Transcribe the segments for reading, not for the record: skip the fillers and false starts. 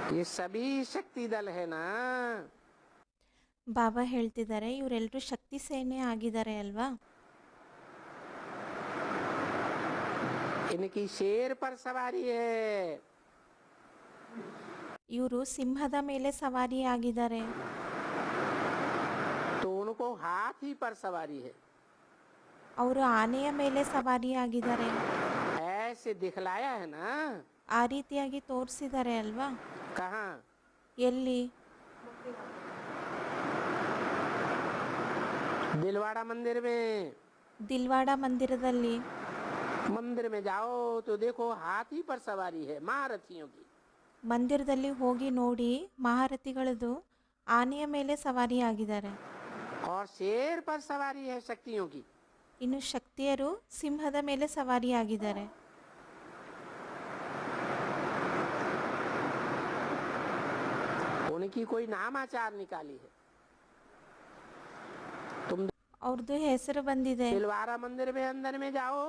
ये सभी शक्ति दल है ना। ಬಾಬಾ ಹೇಳ್ತಿದ್ದಾರೆ ಇವರೆಲ್ಲರೂ ಶಕ್ತಿ ಸೇನೆ ಆಗಿದ್ದಾರೆ ಅಲ್ವಾ. इनकी शेर पर सवारी है, ಇವರು ಸಿಂಹದ ಮೇಲೆ ಸವಾರಿ ಆಗಿದ್ದಾರೆ. तो उनको हाथी पर सवारी है। ಅವರು ಆನೆಯ ಮೇಲೆ ಸವಾರಿ ಆಗಿದ್ದಾರೆ. ऐसे दिखलाया है ना। ಆ ರೀತಿಯಾಗಿ ತೋರಿಸಿದ್ದಾರೆ ಅಲ್ವಾ. कहाँ? ಎಲ್ಲಿ? दिलवाड़ा मंदिर में। ದಿಲ್ವಾಡ ಮಂದಿರದಲ್ಲಿ. मंदिर में जाओ तो देखो हाथी पर सवारी है महारथियों की। ಮಂದಿರದಲ್ಲಿ ಹೋಗಿ ನೋಡಿ ಮಹಾರಥಿಗಳದು ಆನೆಯ ಮೇಲೆ ಸವಾರಿ ಆಗಿದ್ದಾರೆ. और शेर पर सवारी है शक्तियों की। ಇನ್ನು ಶಕ್ತಿಯರು ಸಿಂಹದ ಮೇಲೆ ಸವಾರಿ ಆಗಿದ್ದಾರೆ. उनकी कोई नामाचार निकाली है। तुम ಅವ್ರದ್ದು ಹೆಸರು ಬಂದಿದೆ. दिलवाड़ा मंदिर में अंदर में जाओ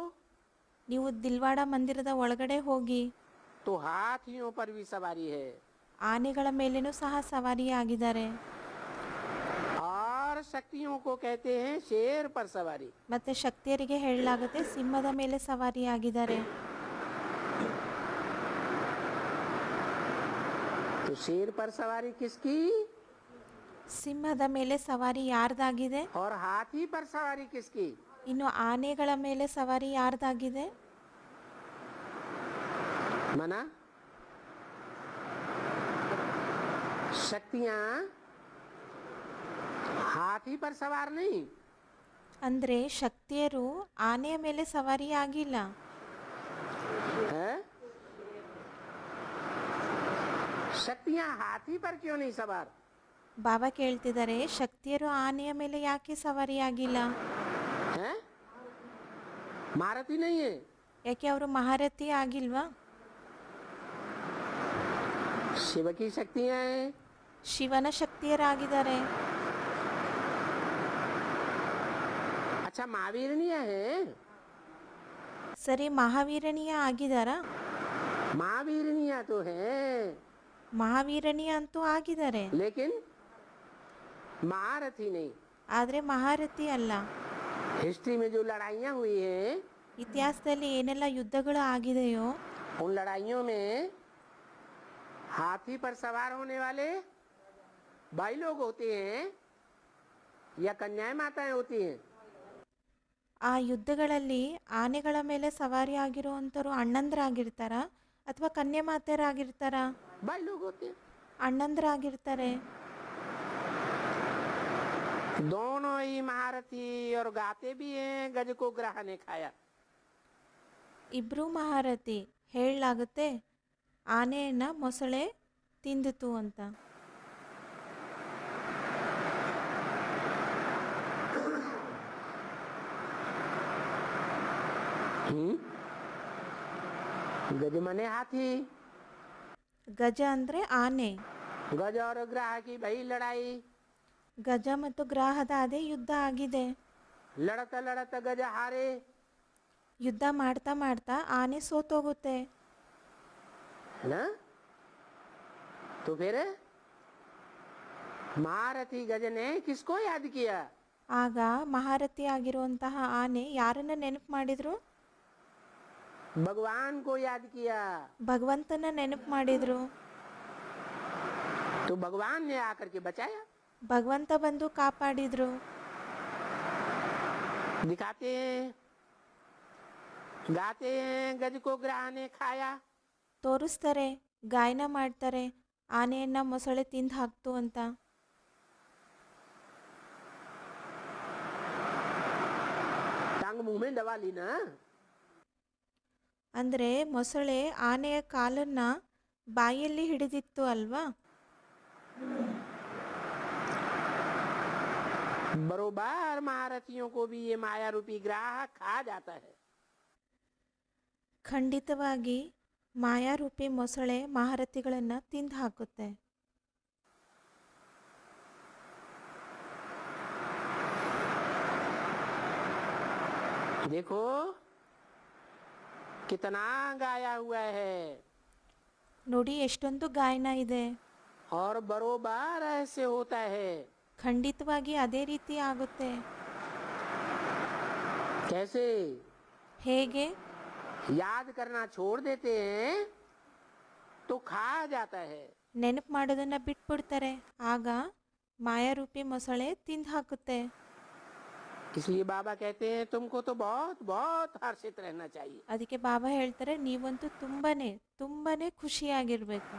ನೀವು ದಿಲ್ವಾಡ ಮಂದಿರದ ಒಳಗಡೆ ಹೋಗಿ तो हाथियों पर भी सवारी है ಆನೆಗಳ ಮೇಲೇನೂ ಸಹ ಸವಾರಿ ಆಗಿದ್ದಾರೆ. और शक्तियों को कहते हैं शेर पर सवारी। ಮತ್ತೆ ಶಕ್ತಿಯರಿಗೆ ಹೇಳಲಾಗುತ್ತೆ ಸಿಂಹದ ಮೇಲೆ ಸವಾರಿ ಆಗಿದ್ದಾರೆ. तो शेर पर सवारी किसकी ಸಿಂಹದ ಮೇಲೆ ಸವಾರಿ ಯಾರ್ದಾಗಿದೆ? और हाथी पर सवारी किसकी? ಇನ್ನು ಆನೆಗಳ ಮೇಲೆ ಸವಾರಿ ಯಾರ್ದಾಗಿದೆ? मना शक्तियां हाथी पर सवार नहीं। ಅಂದ್ರೆ ಶಕ್ತಿಯರು ಆನೆಯ ಮೇಲೆ ಸವಾರಿ ಆಗಿಲ್ಲ. है? शक्तियां हाथी पर क्यों नहीं सवार? ಬಾಬಾ ಕೇಳ್ತಿದ್ದಾರೆ ಶಕ್ತಿಯರು ಆನೆಯ ಮೇಲೆ ಯಾಕೆ ಸವಾರಿ ಆಗಿಲ್ಲ? है? महारथी नहीं है। ಯಾಕೆ ಅವರು ಮಹಾರಥಿ ಆಗಿಲ್ವಾ? शिव की शक्तियां हैं। ಶಿವನ ಶಕ್ತಿಯರಾಗಿದ್ದಾರೆ. अच्छा महावीरनिया है। ಸರಿ, ಮಹಾವೀರನೀಯ ಆಗಿದಾರಾ? महावीरनिया तो है ಮಹಾವೀರನೀಯ ಅಂತೂ ಆಗಿದ್ದಾರೆ, लेकिन महारथी नहीं। ಆದರೆ ಮಹಾರಥಿ ಅಲ್ಲ. हिस्ट्री में जो लड़ाइयाँ हुई हैं ಇತಿಹಾಸದಲ್ಲಿ ಏನೆಲ್ಲ ಯುದ್ಧಗಳು ಆಗಿದೆಯೋ उन लड़ाइयों में हाथी पर सवार होने वाले भाई लोग होते हैं या कन्याएं माताएं होती हैं। ಆ ಯುದ್ಧಗಳಲ್ಲಿ ಆನೆಗಳ ಮೇಲೆ ಸವಾರಿ ಆಗಿರುವಂಥವ್ರು ಅಣ್ಣಂದ್ರಾಗಿರ್ತಾರ ಅಥವಾ ಕನ್ಯಮಾತೆಯರಾಗಿರ್ತಾರ? भाई लोग होते हैं। ಅಣ್ಣಂದ್ರಾಗಿರ್ತಾರೆ. दोनों ही महारथी और गाते भी हैं गज को ग्रह ने खाया। ಇಬ್ರು ಮಹಾರಥಿ. ಹೇಳಲಾಗುತ್ತೆ ಆನೆಯನ್ನ ಮೊಸಳೆ ತಿಂದಿತು ಅಂತ. गज मने हाथी। ಗಜ ಅಂದ್ರೆ ಆನೆ. गज और ग्रह की भई लड़ाई। ಗಜ ಮತ್ತು ಗ್ರಾಹದ ಅದೇ ಯುದ್ಧ ಆಗಿದೆ. लड़त लड़त गज हारे। ಯುದ್ಧ ಮಾಡ್ತಾ ಮಾಡ್ತಾ ಆನೆ ಸೋತೋಗುತ್ತೆ. है ना? तो फिर महारथी गज ने किसको याद किया? ಆಗ ಮಹಾರಥಿ ಆಗಿರುವಂತಹ ಆನೆ ಯಾರನ್ನ ನೆನಪು ಮಾಡಿದ್ರು? भगवान को याद किया। ಭಗವಂತನ ನೆನಪು ಮಾಡಿದ್ರು. तो भगवान ने आकर के बचाया। ಭಗವಂತ ಬಂದು ಕಾಪಾಡಿದ್ರು. दिखाते हैं गाते हैं गज को ग्रह ने खाया। ತೋರಿಸ್ತಾರೆ, ಗಾಯನ ಮಾಡ್ತಾರೆ, ಆನೆಯನ್ನ ಮೊಸಳೆ ತಿಂದು ಹಾಕ್ತು ಅಂತ. टांग मुंह में दबा ली ना। ಅಂದ್ರೆ ಮೊಸಳೆ ಆನೆಯ ಕಾಲನ್ನ ಬಾಯಲ್ಲಿ ಹಿಡಿದಿತ್ತು ಅಲ್ವಾ. बरोबर महारथियों को भी ये माया रूपी ग्रह खा जाता है। ಖಂಡಿತವಾಗಿ ಮಾಯಾರೂಪಿ ಮೊಸಳೆ ಮಹಾರಥಿಗಳನ್ನ ತಿಂದು ಹಾಕುತ್ತೆ. देखो कितना गाया हुआ है। ನೋಡಿ ಎಷ್ಟೊಂದು ಗಾಯನ ಇದೆ. और बरोबर ऐसे होता है। ಖಂಡಿತವಾಗಿ ಅದೇ ರೀತಿ ಆಗುತ್ತೆ. कैसे? ಹೇಗೆ? याद करना छोड़ देते हैं तो खा जाता है। ನೆನಪು ಮಾಡೋದನ್ನ ಬಿಟ್ಬಿಡ್ತಾರೆ, ಆಗ ಮಾಯಾರೂಪಿ ಮೊಸಳೆ ತಿಂದು ಹಾಕುತ್ತೆ. इसलिए बाबा कहते हैं तुमको तो बहुत बहुत हर्षित रहना चाहिए। ಅದಕ್ಕೆ ಬಾಬಾ ಹೇಳ್ತಾರೆ, ನೀವಂತೂ ತುಂಬಾನೇ ತುಂಬಾನೇ ಖುಷಿಯಾಗಿರ್ಬೇಕು.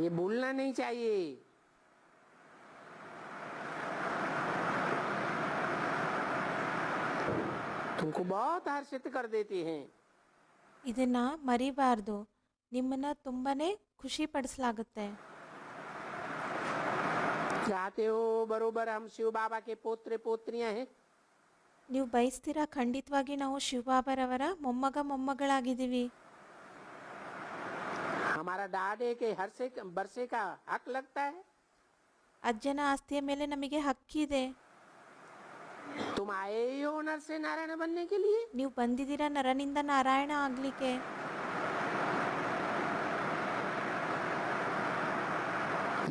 ये भूलना नहीं चाहिए। तुमको बहुत हर्षित कर देते हैं। ಇದನ್ನ ಮರಿಬಾರ್ದು, ನಿಮ್ಮನ್ನ ತುಂಬಾನೇ ಖುಷಿ ಪಡಿಸಲಾಗುತ್ತೆ. चाहते हो बरोबर हम शिव बाबा के पोत्र पोत्रियां हैं। ನೀವು ಬಯಸ್ತೀರಾ? ಖಂಡಿತವಾಗಿ ನಾವು ಶಿವಬಾಬಾರವರ ಮೊಮ್ಮಗ ಮೊಮ್ಮಗಳಾಗಿದ್ದೀವಿ. हमारा डाडे के हर से बरसे का हक लगता है। ಅಜ್ಜನ ಆಸ್ತಿಯ ಮೇಲೆ ನಮಗೆ ಹಕ್ಕಿದೆ. तुम आए ही हो नर से नारायण बनने के लिए। ನೀವು ಬಂದಿದ್ದೀರಾ ನರನಿಂದ ನಾರಾಯಣ ಆಗ್ಲಿಕ್ಕೆ.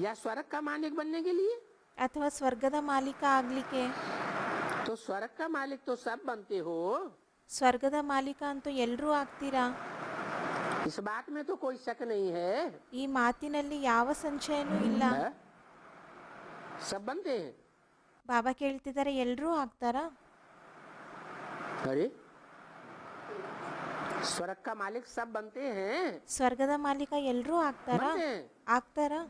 या स्वर्ग का मालिक बनने के लिए। ಅಥವಾ ಸ್ವರ್ಗದ ಮಾಲೀಕ ಆಗ್ಲಿಕ್ಕೆ. तो स्वर्ग का मालिक तो सब बनते हो। ಸ್ವರ್ಗದ ಮಾಲೀಕ ಅಂತೂ ಎಲ್ಲರೂ ಆಗ್ತೀರಾ. इस बात में तो कोई शक नहीं है। ಈ ಮಾತಿನಲ್ಲಿ ಯಾವ ಸಂಶಯನೂ ಇಲ್ಲ. है? सब बनते हैं। ಬಾಬಾ ಕೇಳ್ತಿದ್ದಾರೆ, ಎಲ್ಲರೂ ಆಗ್ತಾರಾ? अरे स्वर्ग का मालिक सब बनते हैं। ಸ್ವರ್ಗದ ಮಾಲೀಕ ಎಲ್ಲರೂ ಆಗ್ತಾರಾ? बनते हैं। ಆಗ್ತಾರಾ?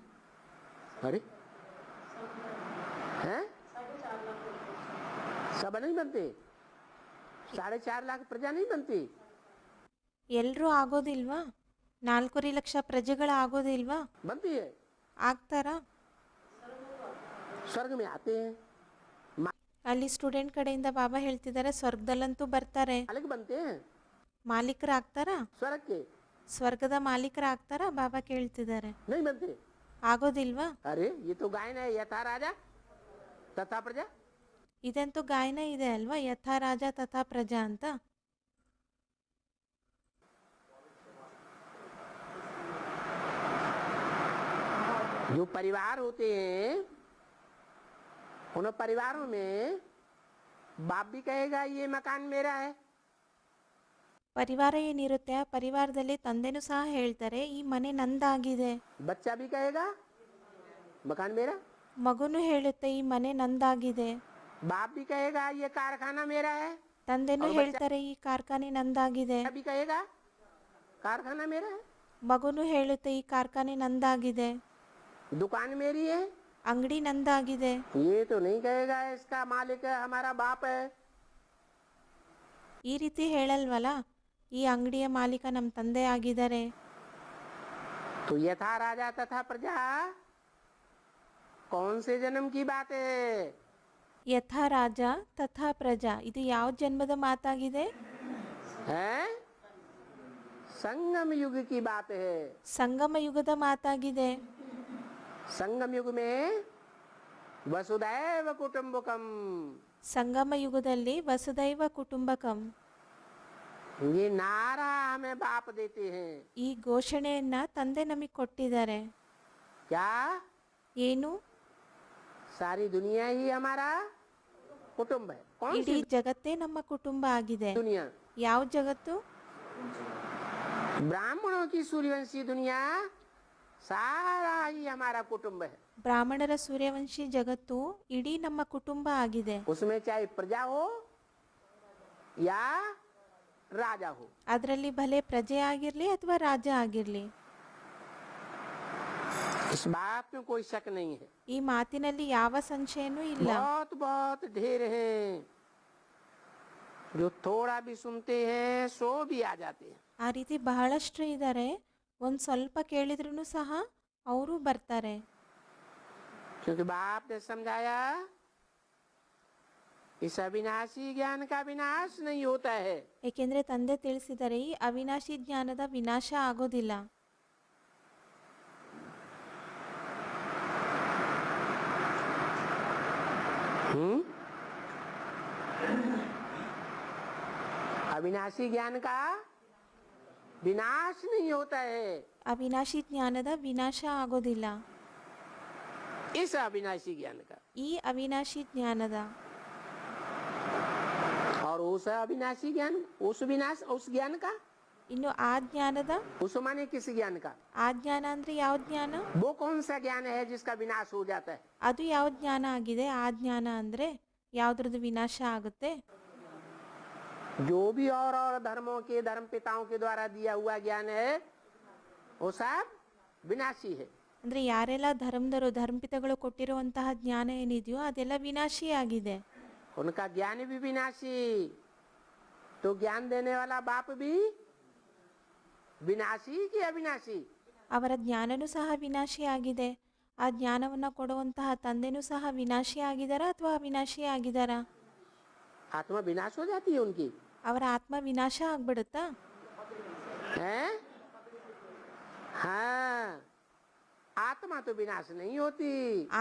अरे हैं? सब नहीं बनते। 4.5 लाख प्रजा नहीं बनती। ಎಲ್ಲರೂ ಆಗೋದಿಲ್ವಾ? 4.5 ಲಕ್ಷ ಪ್ರಜೆಗಳು ಆಗೋದಿಲ್ವಾ? बनती है। ಆಗ್ತಾರಾ? स्वर्ग में आते हैं। ಅಲ್ಲಿ ಸ್ಟೂಡೆಂಟ್ ಕಡೆಯಿಂದ ಬಾಬಾ ಹೇಳ್ತಿದ್ದಾರೆ, ಸ್ವರ್ಗದಲ್ಲಂತೂ ಬರ್ತಾರೆ. मालिक बनते हैं ಮಾಲೀಕರು ಆಗ್ತಾರಾ? स्वर्ग के। ಸ್ವರ್ಗದ ಮಾಲೀಕರು ಆಗ್ತಾರಾ? ಬಾಬಾ ಕೇಳ್ತಿದ್ದಾರೆ. नहीं बनते। ಆಗೋದಿಲ್ವಾ? अरे ये तो गायन है यथा राजा तथा प्रजा। ಇದಂತೂ ಗಾಯನ ಇದೆ ಅಲ್ವಾ, ಯಥಾ ರಾಜ ತಥಾ ಪ್ರಜಾ ಅಂತ. जो परिवार होते हैं उन परिवारों में बाप भी कहेगा ये मकान मेरा है। ಪರಿವಾರ ಏನಿರುತ್ತೆ, ಆ ಪರಿವಾರದಲ್ಲಿ ತಂದೆನೂ ಸಹ ಹೇಳ್ತಾರೆ, ಈ ಮನೆ ನಂದಾಗಿದೆ. बच्चा भी कहेगा मकान मेरा। ಮಗುನು ಹೇಳುತ್ತೆ, ಈ ಮನೆ ನಂದಾಗಿದೆ. बाप भी कहेगा ये कारखाना मेरा है। ತಂದೆನೂ ಹೇಳ್ತಾರೆ, ಈ ಕಾರ್ಖಾನೆ ನಂದಾಗಿದೆ. भी कहेगा कारखाना मेरा है। ಮಗುನು ಹೇಳುತ್ತೆ, ಈ ಕಾರ್ಖಾನೆ ನಂದಾಗಿದೆ. दुकान मेरी है। ಅಂಗಡಿ ನಂದಾಗಿದೆ. ये तो नहीं कहेगा इसका मालिक हमारा बाप है। ಈ ರೀತಿ ಹೇಳಲ್ವಲ್ಲ, ಈ ಅಂಗಡಿಯ ಮಾಲೀಕ ನಮ್ಮ ತಂದೆ ಆಗಿದ್ದಾರೆ. तो यथा राजा तथा प्रजा कौन से जन्म की बात है? ಯಥಾ ರಾಜ ತಥಾ ಪ್ರಜಾ, ಇದು ಯಾವ ಜನ್ಮದ ಮಾತಾಗಿದೆ? है संगम युग की बात है। ಸಂಗಮ ಯುಗದ ಮಾತಾಗಿದೆ. संगम युग में वसुदैव कुटुंबकम। ಸಂಗಮ ಯುಗದಲ್ಲಿ ವಸುದೈವ ಕುಟುಂಬಕಂ, ये नारा हमें बाप देते हैं। ಈ ಘೋಷಣೆಯನ್ನ ತಂದೆ ನಮಗೆ ಕೊಟ್ಟಿದ್ದಾರೆ. क्या? ಏನು? सारी दुनिया ही हमारा कुटुंब है। कौन ಇಡೀ सी ಜಗತ್ತೇ ನಮ್ಮ ಕುಟುಂಬ ಆಗಿದೆ. दुनिया? ಯಾವ ಜಗತ್ತು? ब्राह्मणों की सूर्यवंशी दुनिया सारा ही हमारा कुटुंब है। ಬ್ರಾಹ್ಮಣರ ಸೂರ್ಯವಂಶಿ ಜಗತ್ತು ಇಡೀ ನಮ್ಮ ಕುಟುಂಬ ಆಗಿದೆ. उसमें चाहे प्रजा हो या राजा हो। ಅದರಲ್ಲಿ ಭಲೆ ಪ್ರಜೆ ಆಗಿರ್ಲಿ ಅಥವಾ ರಾಜ ಆಗಿರ್ಲಿ, इस बात में कोई शक नहीं है। ಈ ಮಾತಿನಲ್ಲಿ ಯಾವ ಸಂಶಯನೂ ಇಲ್ಲ. बहुत बहुत ढेर हैं जो थोड़ा भी सुनते हैं सो भी आ जाते हैं। ಆ ರೀತಿ ಬಹಳಷ್ಟು ಇದ್ದಾರೆ, ಒಂದು ಸ್ವಲ್ಪ ಕೇಳಿದ್ರೂ ಸಹ ಅವರು ಬರ್ತಾರೆ. क्योंकि बाप ने समझाया इस अविनाशी ज्ञान का विनाश नहीं होता है। ಏಕೆಂದ್ರೆ ತಂದೆ ತಿಳಿಸಿದರೆ, ಈ ಅವಿನಾಶಿ ಜ್ಞಾನದ ವಿನಾಶ ಆಗೋದಿಲ್ಲ. अविनाशी ज्ञान का विनाश नहीं होता है। ಅವಿನಾಶಿ ಜ್ಞಾನದ ವಿನಾಶ ಆಗೋದಿಲ್ಲ. इस अविनाशी ज्ञान का ಈ ಅವಿನಾಶಿ ಜ್ಞಾನದ और उस अविनाशी ज्ञान उस ज्ञान का ಇನ್ನು ಆ ಜ್ಞಾನದ उस माने किस ज्ञान का? ಆ ಜ್ಞಾನ ಅಂದ್ರೆ ಯಾವ ಜ್ಞಾನ? वो कौन सा ज्ञान है जिसका विनाश हो जाता है? ಅದು ಯಾವ ಜ್ಞಾನ ಆಗಿದೆ? ಆ ಜ್ಞಾನ ಅಂದ್ರೆ ಯಾವ್ದ್ರದ್ದು ವಿನಾಶ ಆಗುತ್ತೆ? जो भी और धर्मों के धर्म पिताओं के द्वारा दिया हुआ ज्ञान है वो सब विनाशी है। ಅಂದ್ರೆ ಯಾರೆಲ್ಲ ಧರ್ಮಪಿತಗಳು ಕೊಟ್ಟಿರುವಂತಹ ಜ್ಞಾನ ಏನಿದೆಯೋ ಅದೆಲ್ಲ ವಿನಾಶಿ ಆಗಿದೆ. उनका ज्ञान भी विनाशी, तो ज्ञान देने वाला बाप भी विनाशी कि अविनाशी? ಅವರ ಜ್ಞಾನನೂ ಸಹ ವಿನಾಶಿ ಆಗಿದೆ. ಆ ಜ್ಞಾನವನ್ನ ಕೊಡುವಂತಹ ತಂದೆನೂ ಸಹ ವಿನಾಶಿ ಆಗಿದಾರಾ ಅಥವಾ ಅವಿನಾಶಿ ಆಗಿದಾರಾ? आत्मा विनाश हो जाती है उनकी ಅವರ ಆತ್ಮ ವಿನಾಶ ಆಗ್ಬಿಡುತ್ತಾ? है? हाँ, आत्मा तो विनाश नहीं होती,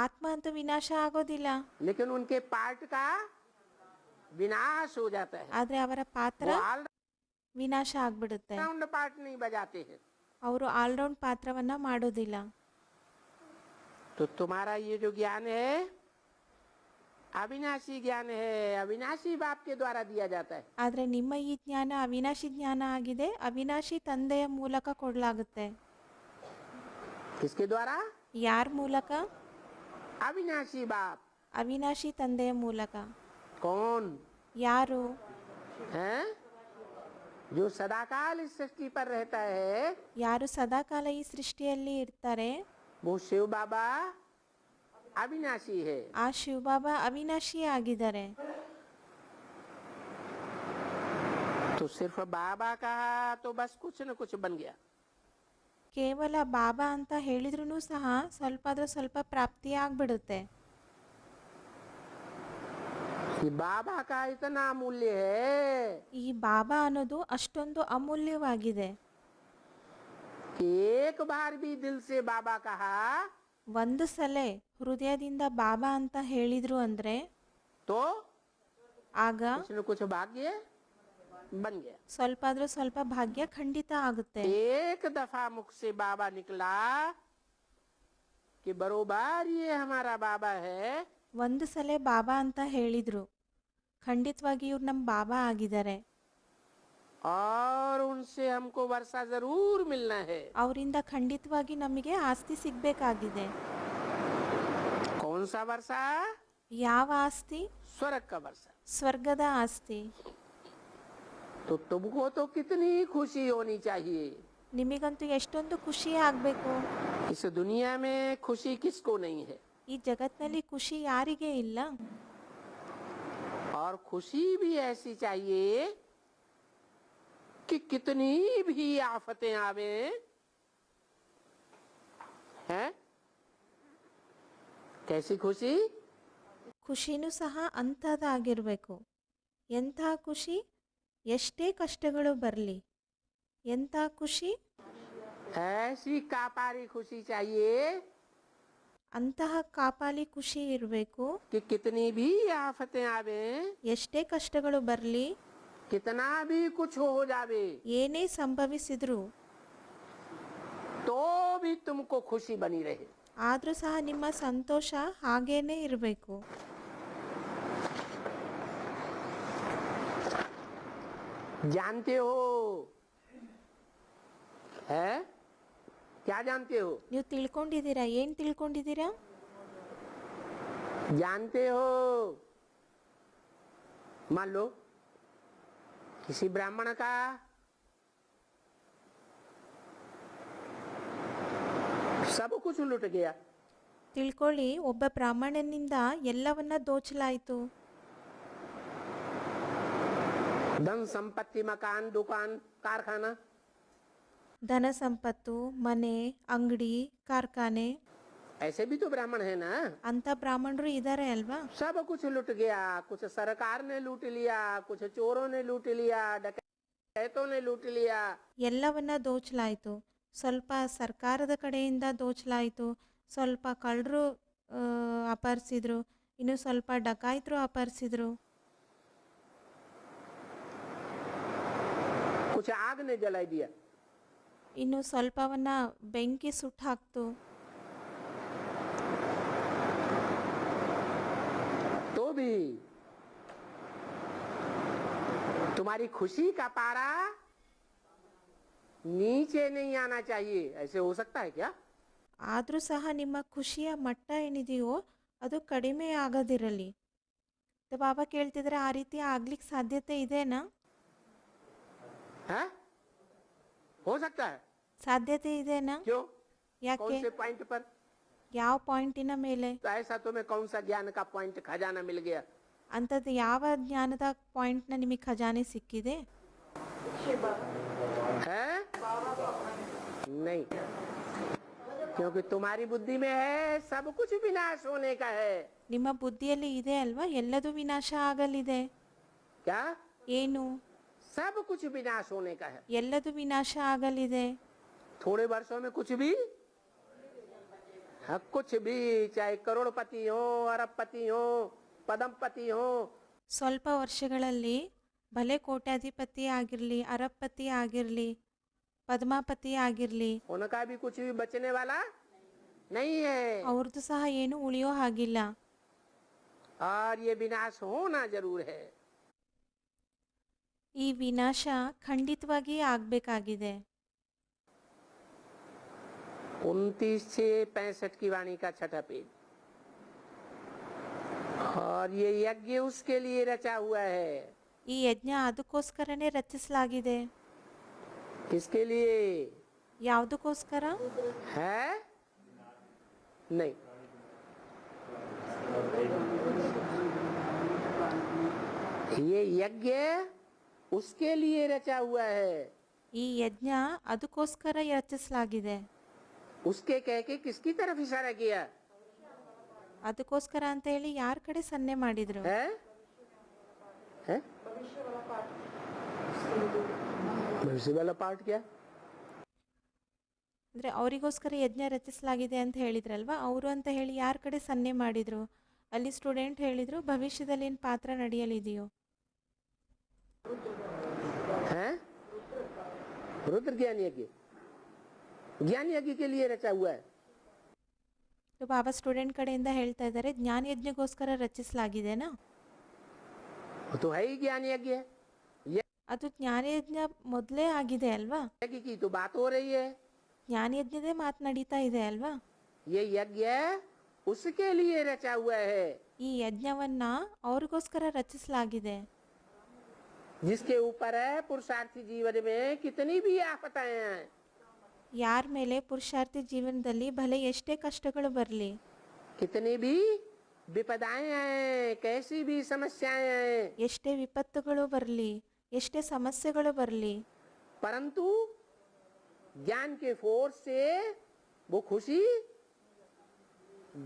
ಆತ್ಮ ಅಂತೂ ವಿನಾಶ ಆಗೋದಿಲ್ಲ, लेकिन उनके पार्ट का विनाश हो जाता है। ಆದ್ರೆ ಅವರ ಪಾತ್ರ वो ऑल ವಿನಾಶ ಆಗ್ಬಿಡುತ್ತೆ. राउंड पार्ट नहीं बजाते हैं। ಅವರು ಆಲ್ರೌಂಡ್ ಪಾತ್ರವನ್ನ ಮಾಡೋದಿಲ್ಲ. तो तुम्हारा ये जो ज्ञान है अविनाशी ज्ञान है, अविनाशी बाप के द्वारा दिया जाता है। ಆದ್ರೆ ನಿಮ್ಮ ಈ ಜ್ಞಾನ ಅವಿನಾಶಿ ಜ್ಞಾನ ಆಗಿದೆ, ಅವಿನಾಶಿ ತಂದೆಯ ಮೂಲಕ ಕೊಡಲಾಗುತ್ತೆ. किसके द्वारा? ಯಾರ ಮೂಲಕ? अविनाशी बाप। ಅವಿನಾಶಿ ತಂದೆಯ ಮೂಲಕ. कौन ಯಾರು? है? जो सदाकाल इस सृष्टि पर रहता है ಯಾರು ಸದಾಕಾಲ ಈ ಸೃಷ್ಟಿಯಲ್ಲಿ ಇರ್ತಾರೆ वो शिव बाबा अविनाशी है। ಆ ಶಿವಬಾಬಾ ಅವಿನಾಶಿ ಆಗಿದ್ದಾರೆ. तो सिर्फ बाबा कहा तो बस कुछ न कुछ बन गया। ಕೇವಲ ಬಾಬಾ ಅಂತ ಹೇಳಿದ್ರೂ ಸಹ ಸ್ವಲ್ಪ ಆದ್ರೂ ಸ್ವಲ್ಪ ಪ್ರಾಪ್ತಿ ಆಗ್ಬಿಡುತ್ತೆ. ये बाबा का इतना मूल्य है ಈ ಬಾಬಾ ಅನ್ನೋದು ಅಷ್ಟೊಂದು ಅಮೂಲ್ಯವಾಗಿದೆ. कि एक बार भी दिल से बाबा कहा ಒಂದು ಸಲ ಹೃದಯದಿಂದ ಬಾಬಾ ಅಂತ ಹೇಳಿದ್ರು ಅಂದ್ರೆ तो ಆಗ कुछ न कुछ भाग्य बन गया। ಸ್ವಲ್ಪ ಆದ್ರೂ ಸ್ವಲ್ಪ ಭಾಗ್ಯ ಖಂಡಿತ ಆಗುತ್ತೆ. एक दफा मुख से बाबा निकला कि बरोबर ये हमारा बाबा है, ಒಂದು ಸಲ ಬಾಬಾ ಅಂತ ಹೇಳಿದ್ರು, ಖಂಡಿತವಾಗಿ ಇವ್ರು ನಮ್ಮ ಬಾಬಾ ಆಗಿದ್ದಾರೆ, और उनसे हमको वर्षा जरूर मिलना है। ಅವರಿಂದ ಖಂಡಿತವಾಗಿ ನಮಗೆ ಆಸ್ತಿ ಸಿಗ್ಬೇಕಾಗಿದೆ. कौन सा वर्षा? ಯಾವ ಆಸ್ತಿ? स्वर्ग का वर्षा। ಸ್ವರ್ಗದ ಆಸ್ತಿ. तो तुमको तो कितनी खुशी होनी चाहिए। ನಿಮಗಂತೂ ಎಷ್ಟೊಂದು ಖುಷಿ ಆಗ್ಬೇಕು. इस दुनिया में खुशी किसको नहीं है? ಈ ಜಗತ್ನಲ್ಲಿ ಖುಷಿ ಯಾರಿಗೆ ಇಲ್ಲ? और खुशी भी ऐसी चाहिए कि कितनी भी आफतें आवे हैं, कैसी खुशी? ಖುಷಿನೂ ಸಹ ಅಂಥದ್ದಾಗಿರ್ಬೇಕು. ಎಂಥ ಖುಷಿ? ಎಷ್ಟೇ ಕಷ್ಟಗಳು ಬರಲಿ, ಎಂಥ ಖುಷಿ? ऐसी कापारी खुशी चाहिए ಅಂತಹ ಕಾಪಾಲಿ ಖುಷಿ ಇರಬೇಕು. कि कितनी भी आफतें आवे, ಎಷ್ಟೇ ಕಷ್ಟಗಳು ಬರಲಿ, कितना भी कुछ हो जावे, ಏನೇ ಸಂಭವಿಸಿದ್ರು तो भी तुमको खुशी बनी रहे। ಆದರೂ ಸಹ ನಿಮ್ಮ ಸಂತೋಷ ಹಾಗೇನೇ ಇರಬೇಕು. जानते हो है? क्या जानते हो? ನೀವು ತಿಳ್ಕೊಂಡಿದ್ದೀರಾ? ಏನು ತಿಳ್ಕೊಂಡಿದ್ದೀರಾ? जानते हो, मान लो किसी ब्राह्मण का सब कुछ लुट गया, ತಿಳ್ಕೊಳ್ಳಿ, ಒಬ್ಬ ಬ್ರಾಹ್ಮಣನಿಂದ ಎಲ್ಲವನ್ನ ದೋಚಲಾಯಿತು. धन संपत्ति, मकान, दुकान, कारखाना, ಧನ ಸಂಪತ್ತು, ಮನೆ, ಅಂಗಡಿ, ಕಾರ್ಖಾನೆ, ऐसे भी तो ब्राह्मण है ना। ಅಂತ ಬ್ರಾಹ್ಮಣರು ಇದ್ದಾರೆ ಅಲ್ವಾ? सब कुछ लुट गया, कुछ सरकार ने लूट लिया, कुछ चोरों ने लूट लिया, डकैतों ने लूट लिया। ಎಲ್ಲವನ್ನ ದೋಚಲಾಯಿತು. ಸ್ವಲ್ಪ ಸರ್ಕಾರದ ಕಡೆಯಿಂದ ದೋಚಲಾಯಿತು, ಸ್ವಲ್ಪ ಕಳ್ಳರು ಅಪಹರಿಸಿದ್ರು, ಇನ್ನು ಸ್ವಲ್ಪ ಡಕಾಯಿತರು ಅಪಹರಿಸಿದ್ರು. कुछ आग ने जला दिया, ಇನ್ನು ಸ್ವಲ್ಪವನ್ನ ಬೆಂಕಿ ಸುಟ್ಟು ಹಾಕ್ತು. तो भी तुम्हारी खुशी का पारा नीचे नहीं आना चाहिए. ऐसे हो सकता है क्या? ಆದರೂ ಸಹ ನಿಮ್ಮ ಖುಷಿಯ ಮಟ್ಟ ಏನಿದೆಯೋ ಅದು ಕಡಿಮೆ ಆಗದಿರಲಿ. ಬಾಬಾ ಕೇಳ್ತಿದ್ರೆ ಆ ರೀತಿ ಆಗ್ಲಿಕ್ಕೆ ಸಾಧ್ಯತೆ ಇದೆನಾ? है? हो सकता है. ಸಾಧ್ಯತೆ ಇದೆನಾ? क्यों? ಯಾಕೆ? कौन से पॉइंट पर? ಯಾವ ಪಾಯಿಂಟಿನ ಮೇಲೆ? तो ऐसा तुम्हें कौन सा ज्ञान का पॉइंट खजाना मिल गया? ಅಂಥದ್ದು ಯಾವ ಜ್ಞಾನದ ಪಾಯಿಂಟ್ನ ನಿಮಗೆ ಖಜಾನೆ ಸಿಕ್ಕಿದೆ? है? नहीं, क्योंकि तुम्हारी बुद्धि में है सब कुछ विनाश होने का है. ನಿಮ್ಮ ಬುದ್ಧಿಯಲ್ಲಿ ಇದೆ ಅಲ್ವಾ ಎಲ್ಲದೂ ವಿನಾಶ ಆಗಲಿದೆ. क्या? ಏನು? सब कुछ विनाश होने का है. ಎಲ್ಲದೂ ವಿನಾಶ ಆಗಲಿದೆ. थोड़े वर्षों में कुछ भी, हाँ कुछ भी, चाहे करोड़पति हो, अरबपति हो, पदमपति हो, ಸ್ವಲ್ಪ ವರ್ಷಗಳಲ್ಲಿ ಭಲೆ ಕೋಟ್ಯಾಧಿಪತಿ ಆಗಿರಲಿ, ಅರಬಪತಿ ಆಗಿರಲಿ, ಪದ್ಮಾಪತಿ ಆಗಿರಲಿ, उनका भी कुछ भी बचने वाला नहीं है. ಅವ್ರದ್ದು ಸಹ ಏನು ಉಳಿಯೋ ಹಾಗಿಲ್ಲ. और ये विनाश होना जरूर है. ಈ ವಿನಾಶ ಖಂಡಿತವಾಗಿ ಆಗಬೇಕಾಗಿದೆ. 29/6/65 की वाणी का छठा पेज. और ये यज्ञ उसके लिए रचा हुआ है. ಈ ಯಜ್ಞ ಅದಕ್ಕೋಸ್ಕರನೇ ರಚಿಸಲಾಗಿದೆ. किसके लिए? ಯಾವುದಕ್ಕೋಸ್ಕರ? है नहीं. ये यज्ञ उसके लिए रचा हुआ है. ಈ ಯಜ್ಞ ಅದಕ್ಕೋಸ್ಕರ ರಚಿಸಲಾಗಿದೆ. उसके कह के किसकी तरफ इशारा किया? ಅದಕ್ಕೋಸ್ಕರ ಅಂತ ಹೇಳಿ ಯಾರ ಕಡೆ ಸನ್ನೆ ಮಾಡಿದ್ರು? है? है? भविष्य वाला पार्ट क्या? ಅಂದ್ರೆ ಅವರಿಗೋಸ್ಕರ ಯಜ್ಞ ರಚಿಸಲಾಗಿದೆ ಅಂತ ಹೇಳಿದ್ರಲ್ವಾ, ಅವರು ಅಂತ ಹೇಳಿ ಯಾರ ಕಡೆ ಸನ್ನೆ ಮಾಡಿದ್ರು? ಅಲ್ಲಿ ಸ್ಟೂಡೆಂಟ್ ಹೇಳಿದ್ರು ಭವಿಷ್ಯದಲ್ಲಿ ಏನು ಪಾತ್ರ ನಡೆಯಲಿದೆಯೋ? है? रुद्र ज्ञान यज्ञ, ज्ञान यज्ञ के लिए रचा हुआ है. ಬಾಬಾ ಸ್ಟೂಡೆಂಟ್ ಕಡೆಯಿಂದ ಹೇಳ್ತಾ ಇದ್ದಾರೆ ಜ್ಞಾನ ಯಜ್ಞಗೋಸ್ಕರ ರಚಿಸಲಾಗಿದೆನಾ? वो तो है ही ज्ञान यज्ञ. ಅದು ಜ್ಞಾನ ಯಜ್ಞ ಮೊದಲೇ ಆಗಿದೆ ಅಲ್ವಾ? यज्ञ की तो बात हो रही है. ಜ್ಞಾನ ಯಜ್ಞದೇ ಮಾತು ನಡೀತಾ ಇದೆ ಅಲ್ವಾ? ये यज्ञ उसके लिए रचा हुआ है ಈ ಯಜ್ಞವನ್ನ ಅವ್ರಿಗೋಸ್ಕರ ರಚಿಸಲಾಗಿದೆ. जिसके ऊपर है पुरुषार्थी जीवन में कितनी भी आफतें हैं, ಯಾರ ಮೇಲೆ ಪುರುಷಾರ್ಥಿ ಜೀವನದಲ್ಲಿ ಭಲೆ ಎಷ್ಟೇ ಕಷ್ಟಗಳು ಬರಲಿ, कितनी भी विपदाएं हैं, कैसी भी समस्याएं हैं, ಎಷ್ಟೇ ವಿಪತ್ತುಗಳು ಬರಲಿ, ಎಷ್ಟೇ ಸಮಸ್ಯೆಗಳು ಬರಲಿ, परंतु ज्ञान के फोर्स से वो खुशी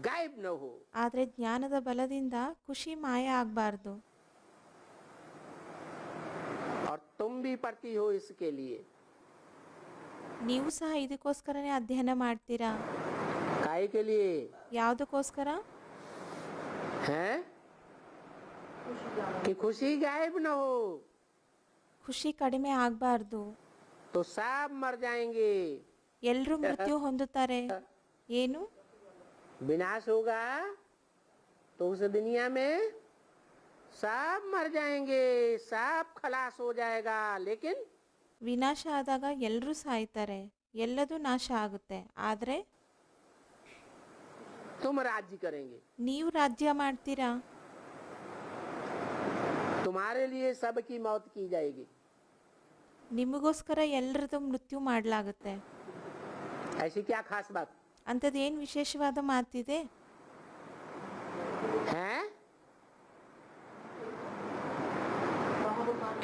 गायब न हो. ಆದರೆ ಜ್ಞಾನದ ಬಲದಿಂದ ಖುಷಿ ಮಾಯ ಆಗಬಾರ್ದು. और तुम भी पढ़ती हो इसके लिए. ನೀವು ಸಹ ಇದಕ್ಕೋಸ್ಕರನೇ ಅಧ್ಯಯನ ಮಾಡ್ತೀರಾ. काय के लिए? ಯಾವುದಕ್ಕೋಸ್ಕರ? है कि खुशी गायब न हो. ಖುಷಿ ಕಡಿಮೆ ಆಗಬಾರ್ದು. तो सब मर जाएंगे. ಎಲ್ಲರೂ ಮೃತ್ಯು ಹೊಂದುತ್ತಾರೆ. ಏನು? विनाश होगा तो उस दुनिया में सब मर जाएंगे, सब खलास हो जाएगा. लेकिन ವಿನಾಶ ಆದಾಗ ಎಲ್ಲರೂ ಸಾಯ್ತಾರೆ, ಎಲ್ಲದೂ ನಾಶ ಆಗುತ್ತೆ. ಆದರೆ तुम राज्य करेंगे. ನೀವು ರಾಜ್ಯ ಮಾಡ್ತೀರಾ. तुम्हारे लिए सबकी मौत की जाएगी. ನಿಮಗೋಸ್ಕರ ಎಲ್ಲರದು ಮೃತ್ಯು ಮಾಡಲಾಗುತ್ತೆ. ऐसी क्या खास बात ಅಂಥದ್ದು ಏನು ವಿಶೇಷವಾದ ಮಾತಿದೆ? है?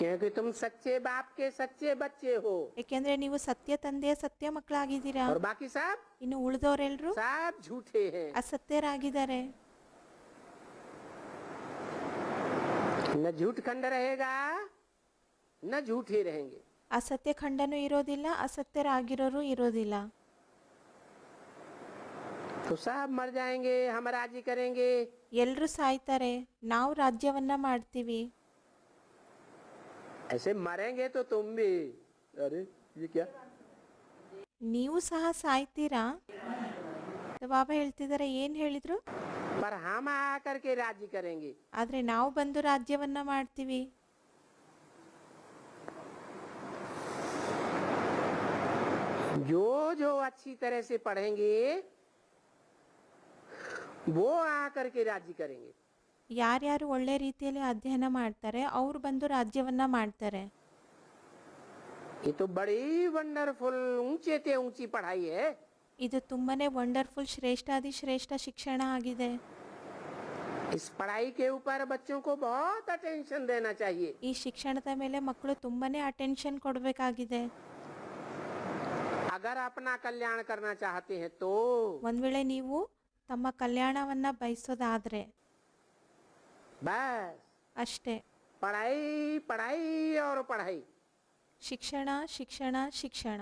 क्योंकि तुम सच्चे बाप के सच्चे बच्चे हो. ಏಕೆಂದ್ರೆ ನೀವು ಸತ್ಯ ತಂದೆಯ ಸತ್ಯ ಮಕ್ಕಳಾಗಿದ್ದೀರಾ. और बाकी सब ಇನ್ನು ಉಳಿದವರೆಲ್ಲರೂ सब झूठे हैं. ಅಸತ್ಯರಾಗಿದ್ದಾರೆ. न झूठ खंड रहेगा न झूठे रहेंगे. ಅಸತ್ಯ ಖಂಡನೂ ಇರೋದಿಲ್ಲ, ಅಸತ್ಯರಾಗಿರೋರು ಇರೋದಿಲ್ಲ. तो सब मर जाएंगे, हम राज्य करेंगे. ಎಲ್ಲರೂ ಸಾಯ್ತಾರೆ, ನಾವು ರಾಜ್ಯವನ್ನ ಮಾಡ್ತೀವಿ. ऐसे मरेंगे तो तुम भी. अरे ये क्या? ನೀವು ಸಹ ಸಾಯ್ತೀರಾ? ಬಾಬಾ ಹೇಳ್ತಿದ್ದಾರೆ, ಏನು ಹೇಳಿದ್ರು? पर हम आकर के राज्य करेंगे। ಆದರೆ ನಾವು ಬಂದು ರಾಜ್ಯವನ್ನ ಮಾಡ್ತೀವಿ. जो जो अच्छी तरह से पढ़ेंगे वो आकर के राज्य करेंगे। ಯಾರ್ಯಾರು ಒಳ್ಳೆ ರೀತಿಯಲ್ಲಿ ಅಧ್ಯಯನ ಮಾಡ್ತಾರೆ ಅವರು ಬಂದು ರಾಜ್ಯವನ್ನ ಮಾಡ್ತಾರೆ. ये तो बड़ी वंडरफुल ऊंचे से ऊंची पढ़ाई है। ಇದು ತುಂಬಾನೇ ವಂಡರ್ಫುಲ್, ಶ್ರೇಷ್ಠಾದಿ ಶ್ರೇಷ್ಠ ಶಿಕ್ಷಣ ಆಗಿದೆ. इस पढ़ाई के ऊपर बच्चों को बहुत अटेंशन देना चाहिए। ಈ ಶಿಕ್ಷಣದ ಮೇಲೆ ಮಕ್ಕಳು ತುಂಬಾನೇ ಅಟೆನ್ಷನ್ ಕೊಡಬೇಕಾಗಿದೆ. अगर अपना कल्याण करना चाहते हैं तो ಒಂದ್ ವೇಳೆ ನೀವು ತಮ್ಮ ಕಲ್ಯಾಣವನ್ನ ಬಯಸೋದಾದ್ರೆ बस ಅಷ್ಟೇ, पढ़ाई पढ़ाई और पढ़ाई। ಶಿಕ್ಷಣ ಶಿಕ್ಷಣ ಶಿಕ್ಷಣ.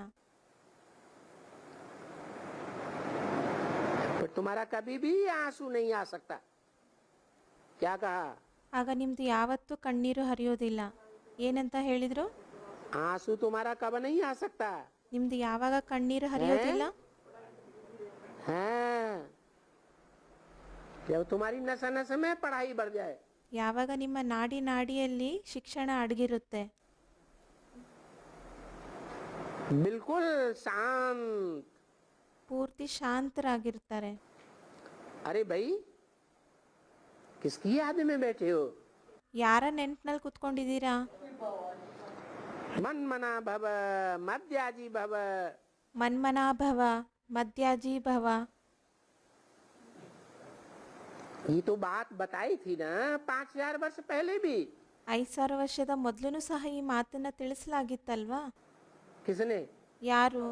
फिर तुम्हारा कभी भी आंसू नहीं आ सकता। क्या कहा? ಆಗ ನಿಮ್ದು ಯಾವತ್ತೂ ಕಣ್ಣೀರು ಹರಿಯೋದಿಲ್ಲ. ಏನಂತ ಹೇಳಿದ್ರು? आंसू तुम्हारा कब नहीं आ सकता ನಿಮ್ದು ಯಾವಾಗ ಕಣ್ಣೀರು ಹರಿಯೋದಿಲ್ಲ? है जब तुम्हारी नस नस में पढ़ाई बढ़ जाए। ಯಾವಾಗ ನಿಮ್ಮ ನಾಡಿ ನಾಡಿಯಲ್ಲಿ ಶಿಕ್ಷಣ ಅಡಗಿರುತ್ತೆ. बिल्कुल शांत। ಪೂರ್ತಿ ಶಾಂತರಾಗಿರ್ತಾರೆ. अरे भाई किसकी याद में बैठे हो? ಯಾರ ನೆನ್ಪಿನಲ್ಲಿ ಕುತ್ಕೊಂಡಿದ್ದೀರಾ? मन मना भव मध्याजी भव। ಮನ್ಮನಾಭವ ಮಧ್ಯಾಜಿ ಭವ. ये तो बात बताई थी ना 5000 वर्ष पहले भी। 5,000 ವರ್ಷದ ಮೊದಲು ಸಹ ಈ ಮಾತನ್ನ ತಿಳಿಸಲಾಗಿತ್ತಲ್ವಾ? किसने? ಯಾರು?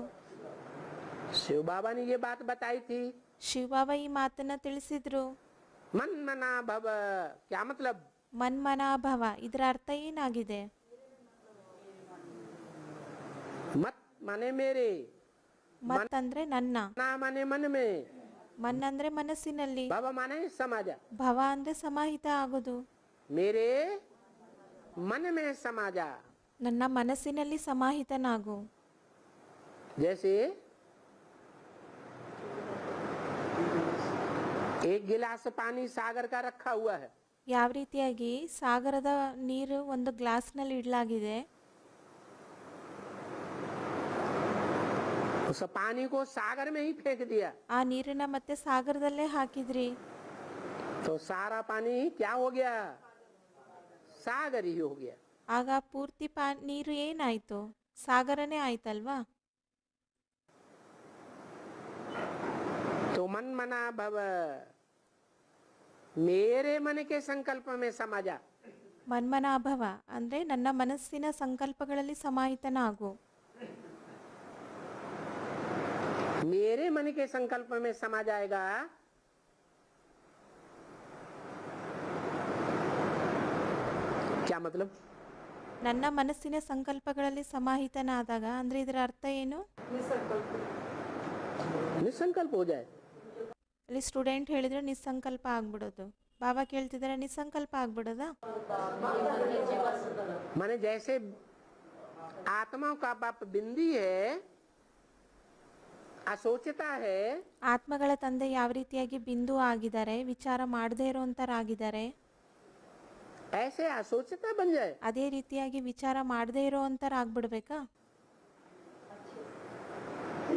शिव बाबा ने ये बात बताई थी। ಶಿವಬಾಬಾ ಈ ಮಾತನ್ನ ತಿಳಿಸಿದ್ರು. मन मना भव क्या मतलब? ಮನ್ಮನಾಭವ ಇದರ ಅರ್ಥ ಏನಾಗಿದೆ? मत माने मेरे, ಮತ್ ಅಂದ್ರೆ ನನ್ನ, ना माने मन में, ಮನ್ ಅಂದ್ರೆ ಮನಸ್ಸಿನಲ್ಲಿ, भव माने समाज। ಭವ ಅಂದ್ರೆ ಸಮಾಹಿತ ಆಗೋದು. मेरे मन में समाजा। ನನ್ನ ಮನಸ್ಸಿನಲ್ಲಿ ಸಮಾಹಿತನಾಗು. जैसे एक गिलास पानी सागर का रखा हुआ है। ಯಾವ ರೀತಿಯಾಗಿ ಸಾಗರದ ನೀರು ಒಂದು ಗ್ಲಾಸ್ನಲ್ಲಿ ಇಡಲಾಗಿದೆ. उस पानी को सागर में ही फेंक दिया ಆ ನೀರನ್ನ ಮತ್ತೆ ಸಾಗರದಲ್ಲೇ ಹಾಕಿದ್ರಿ. तो सारा पानी क्या हो गया? सागर ही हो गया। ಆಗ ಪೂರ್ತಿ ನೀರು ಏನಾಯ್ತು? ಸಾಗರನೇ ಆಯ್ತಲ್ವಾ? तो मन मना भव मेरे मन के संकल्प में समाजा। ಮನ್ಮನಾಭವ ಅಂದ್ರೆ ನನ್ನ ಮನಸ್ಸಿನ ಸಂಕಲ್ಪಗಳಲ್ಲಿ ಸಮಾಹಿತನಾಗು. मेरे मन के संकल्प में समा जाएगा क्या मतलब? ನನ್ನ ಮನಸ್ಸಿನ ಸಂಕಲ್ಪಗಳಲ್ಲಿ ಸಮಾಹಿತನಾದಾಗ ಅಂದ್ರೆ ಇದರ ಅರ್ಥ ಏನು? निसंकल्प हो जाए। ಅಲ್ಲಿ ಸ್ಟೂಡೆಂಟ್ ಹೇಳಿದ್ರೆ ನಿಸ್ಸಂಕಲ್ಪ ಆಗ್ಬಿಡೋದು. ಬಾಬಾ ಕೇಳ್ತಿದಾರೆ ನಿಸ್ಸಂಕಲ್ಪ ಆಗ್ಬಿಡೋದಾ? माने जैसे आत्माओं का बाप बिंदी है, असोचता है, ಆತ್ಮಗಳ ತಂದೆ ಯಾವ ರೀತಿಯಾಗಿ ಬಿಂದು ಆಗಿದ್ದಾರೆ, ವಿಚಾರ ಮಾಡದೇ ಇರೋಂಥರಾಗಿದ್ದಾರೆ, ऐसे असोचता बन जाए। ಅದೇ ರೀತಿಯಾಗಿ ವಿಚಾರ ಮಾಡದೇ ಇರೋಂಥರಾಗ್ಬಿಡ್ಬೇಕಾ?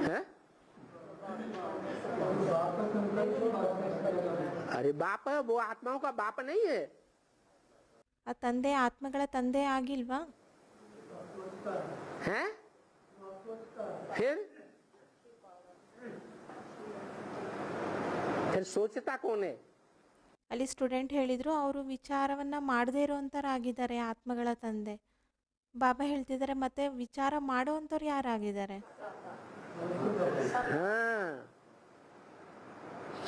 है? अरे बाप वो आत्माओं का बाप नहीं है। ಆ ತಂದೆ ಆತ್ಮಗಳ ತಂದೆ ಆಗಿಲ್ವಾ? हैं? फिर सोचता कौन है? ಅಲ್ಲಿ ಸ್ಟೂಡೆಂಟ್ ಹೇಳಿದ್ರು ಅವರು ವಿಚಾರವನ್ನ ಮಾಡದೇ ಇರೋಂಥರಾಗಿದ್ದಾರೆ ಆತ್ಮಗಳ ತಂದೆ. ಬಾಬಾ ಹೇಳ್ತಿದ್ದಾರೆ ಮತ್ತೆ ವಿಚಾರ ಮಾಡೋವಂಥವ್ರು ಯಾರಾಗಿದ್ದಾರೆ? हाँ,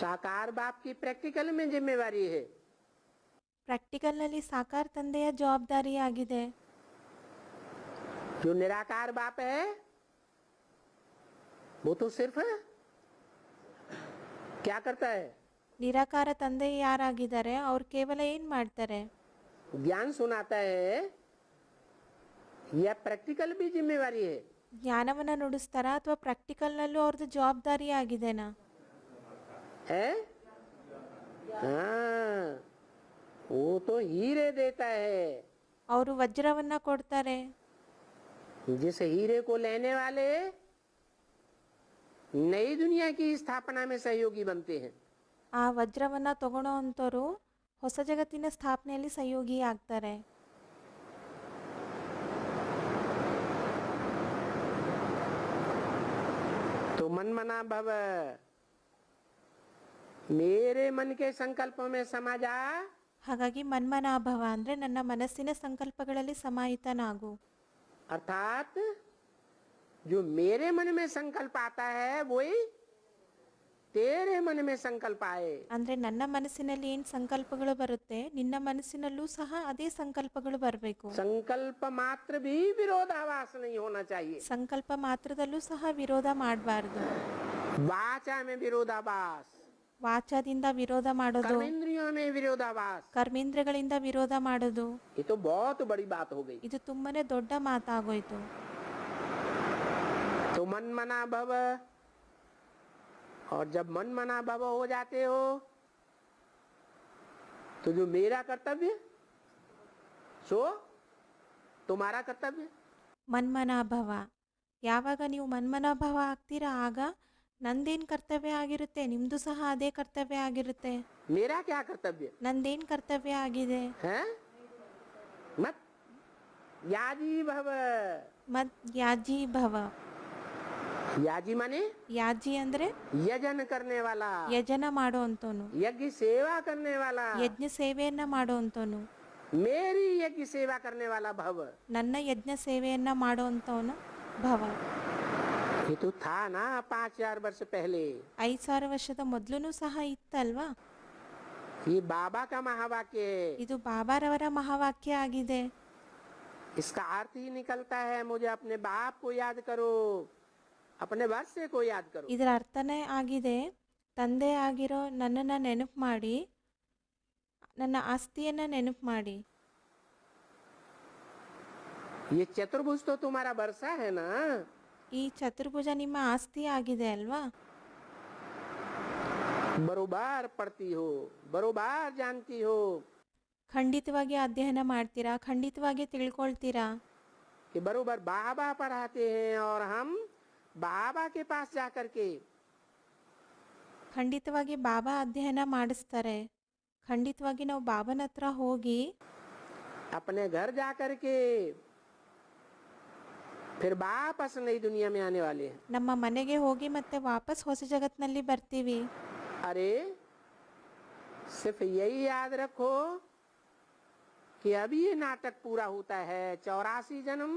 साकार बाप की प्रैक्टिकल में जिम्मेवारी है। ಪ್ರಾಕ್ಟಿಕಲ್ನಲ್ಲಿ ಸಾಕಾರ ತಂದೆಯ ಜವಾಬ್ದಾರಿ ಆಗಿದೆ. जो निराकार बाप है वो तो सिर्फ क्या करता है? ನಿರಾಕಾರ ತಂದೆ ಯಾರಾಗಿದ್ದಾರೆ ಅವ್ರು ಕೇವಲ ಏನ್ ಮಾಡ್ತಾರೆ? ज्ञान सुनाता है, या प्रैक्टिकल भी जिम्मेवारी है? ಜ್ಞಾನವನ್ನು ನುಡಿಸ್ತಾರಾ ಅಥವಾ ಪ್ರಾಕ್ಟಿಕಲ್ನಲ್ಲೂ ಅವ್ರದ್ದು ಜವಾಬ್ದಾರಿ ಆಗಿದೆನಾ? है हाँ, वो तो हीरे देता है। ಅವರು ವಜ್ರವನ್ನ ಕೊಡ್ತಾರೆ. जिस हीरे को लेने वाले नई दुनिया की स्थापना में सहयोगी बनते हैं। ಆ ವಜ್ರವನ್ನ ತಗೊಳ್ಳೋ ಅಂಥವ್ರು ಹೊಸ ಜಗತ್ತಿನ ಸ್ಥಾಪನೆಯಲ್ಲಿ ಸಹಯೋಗಿ ಆಗ್ತಾರೆ. तो मन मना भव, मेरे मन के संकल्पों में समा जा। ಹಾಗಾಗಿ ಮನ್ಮನಾಭವ ಅಂದರೆ ನನ್ನ ಮನಸ್ಸಿನ ಸಂಕಲ್ಪಗಳಲ್ಲಿ ಸಮಾಹಿತನಾಗು. अर्थात जो मेरे मन में संकल्प आता है वही तेरे मन में संकल्प आए। ಅಂದರೆ ನನ್ನ ಮನಸ್ಸಿನಲ್ಲಿ ಏನು ಸಂಕಲ್ಪಗಳು ಬರುತ್ತೆ ನಿನ್ನ ಮನಸ್ಸಿನಲ್ಲೂ ಸಹ ಅದೇ ಸಂಕಲ್ಪಗಳು ಬರಬೇಕು. संकल्प मात्र भी विरोधाभास नहीं होना चाहिए। ಸಂಕಲ್ಪ ಮಾತ್ರದಲ್ಲೂ ಸಹ ವಿರೋಧ ಮಾಡಬಾರ್ದು. वाचा में विरोधाभास, ವಾಚಾದಿಂದ ವಿರೋಧ ಮಾಡೋದು, कर्मेंद्रियों में विरोधाभास, ಕರ್ಮೇಂದ್ರಗಳಿಂದ ವಿರೋಧ ಮಾಡೋದು, ये तो बहुत बड़ी बात हो गई। ಇದು ತುಂಬಾನೇ ದೊಡ್ಡ ಮಾತಾಗೋಯ್ತು. तो मन मना भव, और जब मन मना भव हो जाते हो तो जो मेरा कर्तव्य सो तुम्हारा कर्तव्य। ಮನ್ಮನಾಭವ, ಯಾವಾಗ ನೀವು ಮನ್ಮನಾಭವ ಆಗ್ತೀರಾ ಆಗ ನಂದೇನು ಕರ್ತವ್ಯ ಆಗಿರುತ್ತೆ ನಿಮ್ಮದು ಸಹ ಅದೇ ಕರ್ತವ್ಯ ಆಗಿರುತ್ತೆ. मेरा क्या कर्तव्य ನಂದೇನು ಕರ್ತವ್ಯ ಆಗಿದೆ? है? मत याजी भव। ಮತ್ ಯಾಜಿ ಭವ, याजी माने ಯಾಜಿ ಅಂದರೆ यजन करने वाला, ಯಜನ ಮಾಡೋ ಅಂತೋನು, यज्ञ सेवा करने वाला, ಯಜ್ಞ ಸೇವೆಯನ್ನ ಮಾಡೋ ಅಂತೋನು, मेरी यज्ञ सेवा करने वाला भव। ನನ್ನ ಯಜ್ಞ ಸೇವೆಯನ್ನ ಮಾಡೋ ಅಂತವನು ಭವ. ये तो था ना 5000 वर्ष पहले। 5000 ವರ್ಷದ ಮೊದಲೂ ಸಹ ಇತ್ತಲ್ವಾ? ये बाबा का महावाक्य है। ಇದು ಬಾಬಾರವರ ಮಹಾವಾಕ್ಯ ಆಗಿದೆ. इसका अर्थ ही निकलता है मुझे अपने बाप को याद करो, अपने वर्षे को याद करो। ಇದರ ಅರ್ಥನೇ ಆಗಿದೆ ತಂದೆ ಆಗಿರೋ ನನ್ನನ್ನು ನೆನಪು ಮಾಡಿ, ನನ್ನ ಆಸ್ತಿಯನ್ನು ನೆನಪು ಮಾಡಿ. ये चतुर्भुज तो तुम्हारा वर्षा है ना। ಈ ಚತುರ್ಭುಜ ನಿಮ್ಮ ಆಸ್ತಿ ಆಗಿದೆ ಅಲ್ವಾ? बरोबर पढ़ती हो, बरोबर जानती हो ಖಂಡಿತವಾಗಿ ಅಧ್ಯಯನ ಮಾಡ್ತೀರಾ, ಖಂಡಿತವಾಗಿ ತಿಳ್ಕೊಳ್ತೀರಾ. कि बरोबर बाबा पढ़ाते हैं और हम बाबा के पास जाकर के ಖಂಡಿತವಾಗಿ ಬಾಬಾ ಅಧ್ಯಯನ ಮಾಡಿಸ್ತಾರೆ. ಖಂಡಿತವಾಗಿ ನಾವು ಬಾಬನ ಹತ್ರ ಹೋಗಿ अपने घर जाकर के फिर वापस नई दुनिया में आने वाले हैं। ನಮ್ಮ ಮನೆಗೆ ಹೋಗಿ ಮತ್ತೆ ವಾಪಸ್ ಹೊಸ ಜಗತ್ತಿನಲ್ಲಿ ಬರ್ತೀವಿ. अरे सिर्फ यही याद रखो कि अभी ये नाटक पूरा होता है, 84 जन्म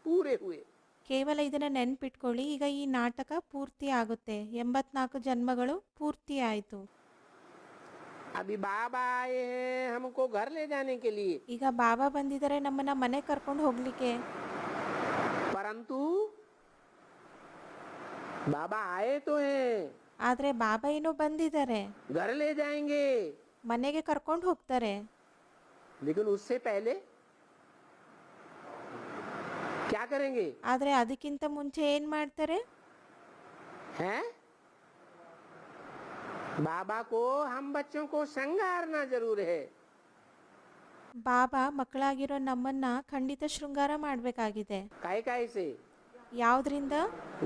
पूरे हुए। ಕೇವಲ ಇದನ್ನು ನೆನ್ಪಿಟ್ಕೊಳ್ಳಿ, ಈಗ ಈ ನಾಟಕ ಪೂರ್ತಿ ಆಗುತ್ತೆ. 84 ಜನ್ಮಗಳು ಪೂರ್ತಿ ಆಯಿತು. अभी बाबा आए हैं हमको घर ले जाने के लिए, ಈಗ ಬಾಬಾ ಬಂದಿದ್ದಾರೆ ನಮ್ಮನ್ನ ಮನೆ ಕರ್ಕೊಂಡು ಹೋಗ್ಲಿಕ್ಕೆ. परंतु बाबा आए तो हैं, ಆದರೆ ಬಾಬಾ ಏನೋ ಬಂದಿದ್ದಾರೆ, घर ले जाएंगे, ಮನೆಗೆ ಕರ್ಕೊಂಡು ಹೋಗ್ತಾರೆ. लेकिन उससे पहले क्या करेंगे? ಆದರೆ ಅದಕ್ಕಿಂತ ಮುಂಚೆ ಏನು ಮಾಡ್ತಾರೆ? हैं? बाबा को हम बच्चों को श्रृंगारना जरूर है। ಬಾಬಾ ಮಕ್ಕಳಾಗಿರೋ ನಮ್ಮನ್ನ ಖಂಡಿತ ಶೃಂಗಾರ ಮಾಡಬೇಕಾಗಿದೆ. काय काय से? ಯಾವುದರಿಂದ?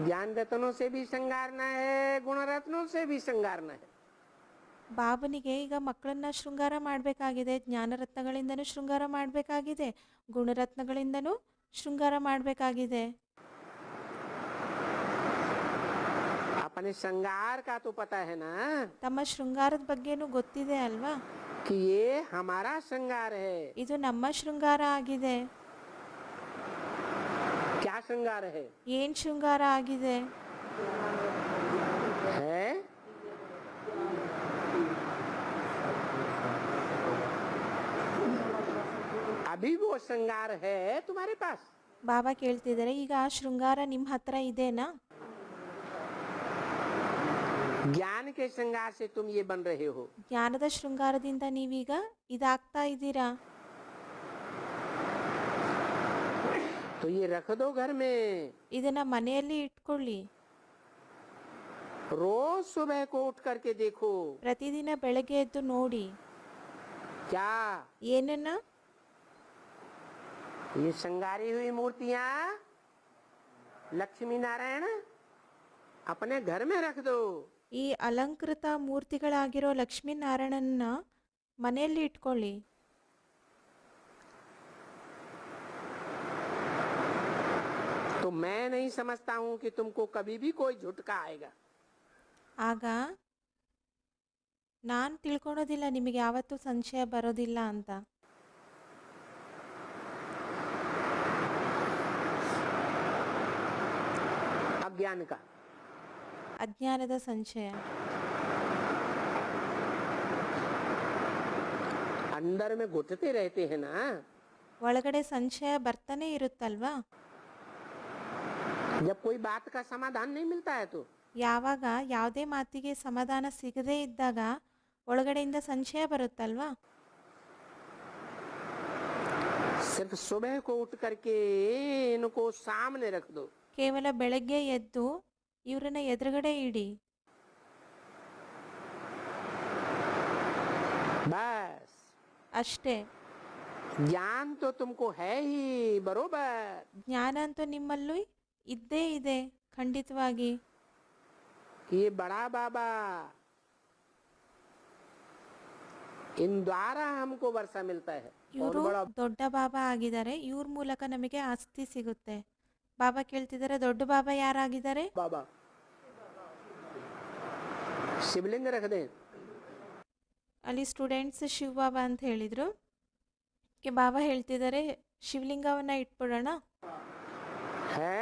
ज्ञान रत्नों से भी श्रृंगारना है, गुण रत्नों से भी श्रृंगारना है। ಬಾಬನಿಗೆ ಈಗ ಮಕ್ಕಳನ್ನ ಶೃಂಗಾರ ಮಾಡಬೇಕಾಗಿದೆ, ಜ್ಞಾನರತ್ನಗಳಿಂದನೂ ಶೃಂಗಾರ ಮಾಡಬೇಕಾಗಿದೆ, ಗುಣರತ್ನಗಳಿಂದನೂ ಶೃಂಗಾರ ಮಾಡಬೇಕಾಗಿದೆ. अपने श्रृंगार का तो पता है ना ತಮ್ಮ ಶೃಂಗಾರದ ಬಗ್ಗೆನೂ ಗೊತ್ತಿದೆ ಅಲ್ವಾ? कि ये हमारा श्रृंगार है। ಇದು ನಮ್ಮ ಶೃಂಗಾರ ಆಗಿದೆ. क्या श्रृंगार है? ಏನ್ ಶೃಂಗಾರ ಆಗಿದೆ? है अभी वो श्रृंगार है तुम्हारे पास? ಬಾಬಾ ಕೇಳ್ತಿದ್ದಾರೆ, ಈಗ ಆ ಶೃಂಗಾರ ನಿಮ್ಮ ಹತ್ರ ಇದೆನಾ? ज्ञान के श्रृंगार से तुम ये बन रहे हो। ಜ್ಞಾನದ ಶೃಂಗಾರದಿಂದ ನೀವೀಗ ಇದಾಗ್ತಾ ಇದ್ದೀರಾ. तो तो ये रख दो घर में, ಇದನ್ನ ಮನೆಯಲ್ಲಿ ಇಟ್ಕೊಳ್ಳಿ. रोज सुबह को उठ करके देखो ಪ್ರತಿದಿನ ಬೆಳಗ್ಗೆ ಎದ್ದು ನೋಡಿ. क्या ಏನನ್ನ? ये श्रृंगारी हुई मूर्तियां लक्ष्मी नारायण अपने घर में रख दो. ಈ ಅಲಂಕೃತ ಮೂರ್ತಿಗಳಾಗಿರೋ ಲಕ್ಷ್ಮೀನಾರಾಯಣನ್ನ ಮನೆಯಲ್ಲಿ ಇಟ್ಕೊಳ್ಳಿ. तो मैं नहीं समझता हूं कि तुमको कभी भी कोई झुटका आएगा. ಆಗ ನಾನು ತಿಳ್ಕೊಳೋದಿಲ್ಲ ನಿಮಗೆ ಯಾವತ್ತೂ ಸಂಶಯ ಬರೋದಿಲ್ಲ ಅಂತ. अज्ञान का ಅಜ್ಞಾನದ ಸಂಶಯ. अंदर में घुटते रहते हैं ना. ಒಳಗಡೆ ಸಂಶಯ ಬರ್ತಾನೆ ಇರುತ್ತಲ್ವಾ. जब कोई बात का समाधान नहीं मिलता है तो ಯಾವಾಗ ಯಾವುದೇ ಮಾತಿಗೆ ಸಮಾಧಾನ ಸಿಗದೇ ಇದ್ದಾಗ ಒಳಗಡೆಯಿಂದ ಸಂಶಯ ಬರುತ್ತಲ್ವಾ. सिर्फ सुबह को उठ करके इनको सामने रख दो. ಕೇವಲ ಬೆಳಗ್ಗೆ ಎದ್ದು ಇವರನ್ನ ಎದುರುಗಡೆ ಇಡಿ. बस ಅಷ್ಟೇ. ज्ञान तो तुमको है ही बरोबर. ಜ್ಞಾನ ಅಂತೂ ನಿಮ್ಮಲ್ಲೂ ಇದ್ದೇ ಇದೆ ಖಂಡಿತವಾಗಿ. ये बड़ा बाबा इन द्वारा हमको वर्षा मिलता है. ಇವರು ದೊಡ್ಡ ಬಾಬಾ ಆಗಿದ್ದಾರೆ, ಇವ್ರ ಮೂಲಕ ನಮಗೆ ಆಸ್ತಿ ಸಿಗುತ್ತೆ. ಬಾಬಾ ಕೇಳ್ತಿದ್ದಾರೆ, ದೊಡ್ಡ ಬಾಬಾ ಯಾರಾಗಿದ್ದಾರೆ? बाबा शिवलिंग रख दें. ಅಲ್ಲಿ ಸ್ಟೂಡೆಂಟ್ಸ್ ಶಿವ ಬಾಬಾ ಅಂತ ಹೇಳಿದ್ರು. ಬಾಬಾ ಹೇಳ್ತಿದ್ದಾರೆ ಶಿವಲಿಂಗವನ್ನ ಇಟ್ಬಿಡೋಣ. है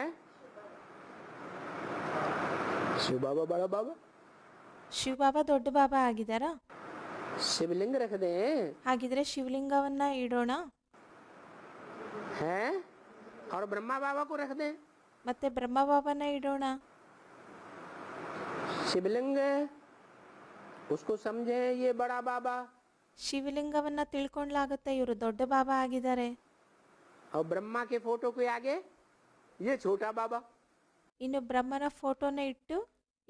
शिव बाबा बड़ा बाबा. ಶಿವ ಬಾಬಾ ದೊಡ್ಡ ಬಾಬಾ ಆಗಿದ್ದಾರಾ? शिवलिंग रख दें. ಹಾಗಿದ್ರೆ ಶಿವಲಿಂಗವನ್ನ ಇಡೋಣ. है और ब्रह्मा बाबा को रख दें. ಮತ್ತೆ ಬ್ರಹ್ಮ ಬಾಬಾನ ಇಡೋಣ. शिवलिंग उसको समझे ये बड़ा बाबा. ಶಿವಲಿಂಗವನ್ನ ತಿಳ್ಕೊಂಡ್ಲಾಗುತ್ತೆ ಇವರು ದೊಡ್ಡ ಬಾಬಾ ಆಗಿದ್ದಾರೆ. और ब्रह्मा के फोटो के आगे ये छोटा बाबा. ಇನ್ನು ಬ್ರಹ್ಮನ ಫೋಟೋನ ಇಟ್ಟು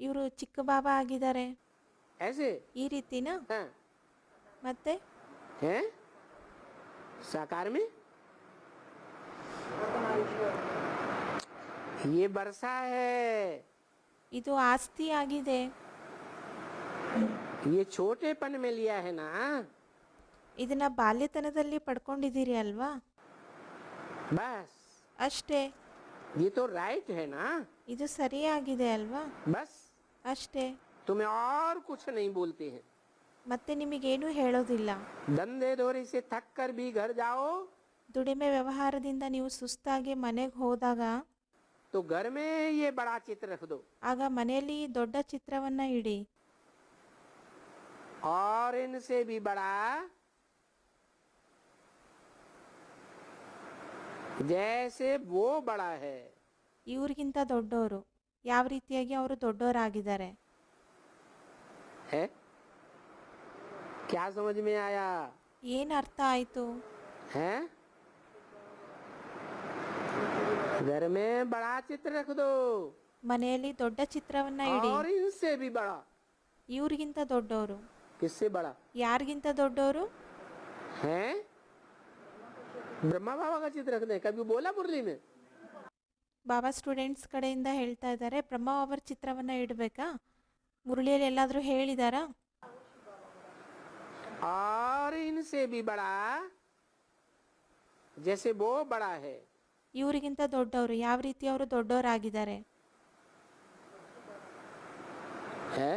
ಇವರು ಚಿಕ್ಕ ಬಾಬಾ ಆಗಿದ್ದಾರೆ. ऐसे ಈ ರೀತಿನ हाँ. ಮತ್ತೆ हैं साकार में ये वर्षा है. ಇದು ಆಸ್ತಿ ಆಗಿದೆ. ये छोटेपन में लिया है ना. ಇದನ್ನ ಬಾಲ್ಯತನದಲ್ಲಿ ಪಡ್ಕೊಂಡಿದ್ದೀರಿ ಅಲ್ವಾ. बस ಅಷ್ಟೇ. ये तो राइट है ना. ಇದು ಸರಿಯಾಗಿದೆ ಅಲ್ವಾ. बस ಅಷ್ಟೇ. तुम्हें और कुछ नहीं बोलते हैं. ಮತ್ತೆ ನಿಮಗೇನು ಹೇಳೋದಿಲ್ಲ. धंधे धोरे से थक कर भी घर जाओ ದುಡಿಮೆ ವ್ಯವಹಾರದಿಂದ ನೀವು ಸುಸ್ತಾಗಿ ಮನೆಗೆ ಹೋದಾಗ तो घर में ये बड़ा चित्र रख दो. ಆಗ ಮನೆಯಲ್ಲಿ ದೊಡ್ಡ ಚಿತ್ರವನ್ನ ಇಡಿ. और इनसे भी बड़ा जैसे वो बड़ा है. ಇವ್ರಿಗಿಂತ ದೊಡ್ಡವರು ಯಾವ ರೀತಿಯಾಗಿ ಅವರು ದೊಡ್ಡವರಾಗಿದ್ದಾರೆ. है क्या समझ में आया? ಏನು ಅರ್ಥ ಆಯ್ತು? है घर में बड़ा चित्र रख दो ಮನೆಯಲ್ಲಿ ದೊಡ್ಡ ಚಿತ್ರವನ್ನ ಇಡಿ. और इनसे भी बड़ा. ಇವ್ರಿಗಿಂತ ದೊಡ್ಡವರು किससे बड़ा? ಯಾರಿಗಿಂತ ದೊಡ್ಡವರು? है ब्रह्मा बाबा का चित्र रख दें. कभी बोला मुरली में? ಬಾಬಾ ಸ್ಟೂಡೆಂಟ್ಸ್ ಕಡೆಯಿಂದ ಹೇಳ್ತಾ ಇದ್ದಾರೆ ಬ್ರಹ್ಮ ಅವರ ಚಿತ್ರವನ್ನ ಇಡಬೇಕಾ? ಮುರಳಿಯಲ್ಲಿ ಎಲ್ಲಾದರೂ ಹೇಳಿದಾರಾ? और इनसे भी बड़ा जैसे वो बड़ा है. ಇವ್ರಿಗಿಂತ ದೊಡ್ಡವರು ಯಾವ ರೀತಿ ಅವರು ದೊಡ್ಡವರಾಗಿದ್ದಾರೆ. है